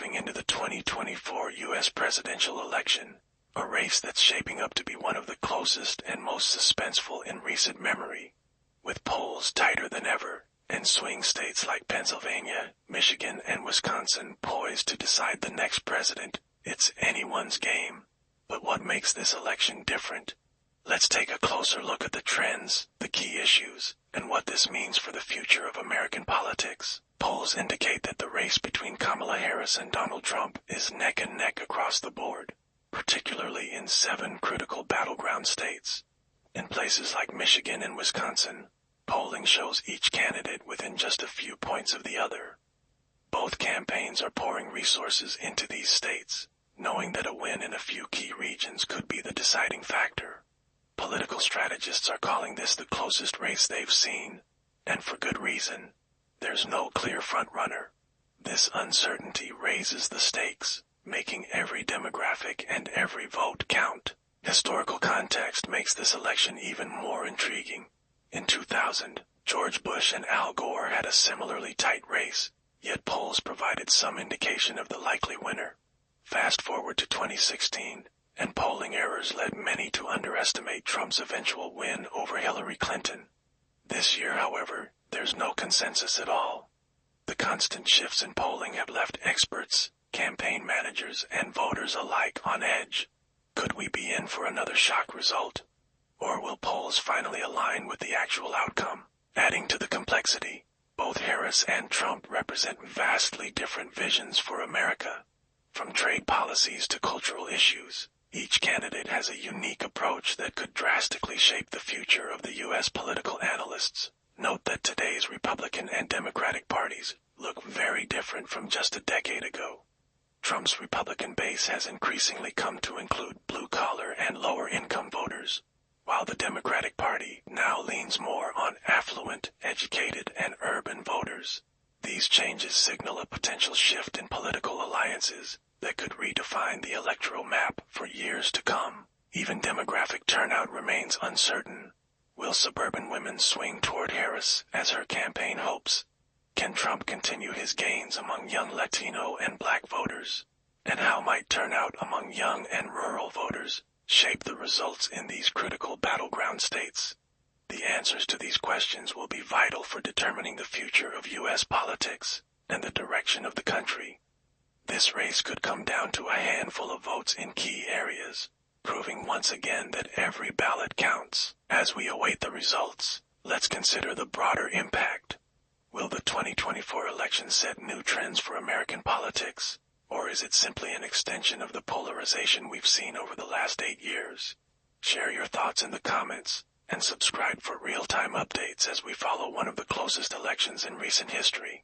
diving into the 2024 U.S. presidential election, a race that's shaping up to be one of the closest and most suspenseful in recent memory. With polls tighter than ever, and swing states like Pennsylvania, Michigan, and Wisconsin poised to decide the next president, it's anyone's game. But what makes this election different? Let's take a closer look at the trends, the key issues, and what this means for the future of American politics. Polls indicate that the race between Kamala Harris and Donald Trump is neck and neck across the board, particularly in 7 critical battleground states. In places like Michigan and Wisconsin, polling shows each candidate within just a few points of the other. Both campaigns are pouring resources into these states, knowing that a win in a few key regions could be the deciding factor. Political strategists are calling this the closest race they've seen, and for good reason. There's no clear front-runner. This uncertainty raises the stakes, making every demographic and every vote count. Historical context makes this election even more intriguing. In 2000, George Bush and Al Gore had a similarly tight race, yet polls provided some indication of the likely winner. Fast forward to 2016, and polling errors led many to underestimate Trump's eventual win over Hillary Clinton. This year, however, there's no consensus at all. The constant shifts in polling have left experts, campaign managers, and voters alike on edge. Could we be in for another shock result? Or will polls finally align with the actual outcome? Adding to the complexity, both Harris and Trump represent vastly different visions for America. From trade policies to cultural issues, each candidate has a unique approach that could drastically shape the future of the U.S. political analysts. Note that today's Republican and Democratic parties look very different from just a decade ago. Trump's Republican base has increasingly come to include blue-collar and lower-income voters, while the Democratic Party now leans more on affluent, educated, and urban voters. These changes signal a potential shift in political alliances that could redefine the electoral map for years to come. Even demographic turnout remains uncertain. Will suburban women swing toward Harris as her campaign hopes? Can Trump continue his gains among young Latino and Black voters? And how might turnout among young and rural voters shape the results in these critical battleground states? The answers to these questions will be vital for determining the future of U.S. politics and the direction of the country. This race could come down to a handful of votes in key areas, proving once again that every ballot counts. As we await the results, let's consider the broader impact. Will the 2024 election set new trends for American politics, or is it simply an extension of the polarization we've seen over the last 8 years? Share your thoughts in the comments, and subscribe for real-time updates as we follow one of the closest elections in recent history.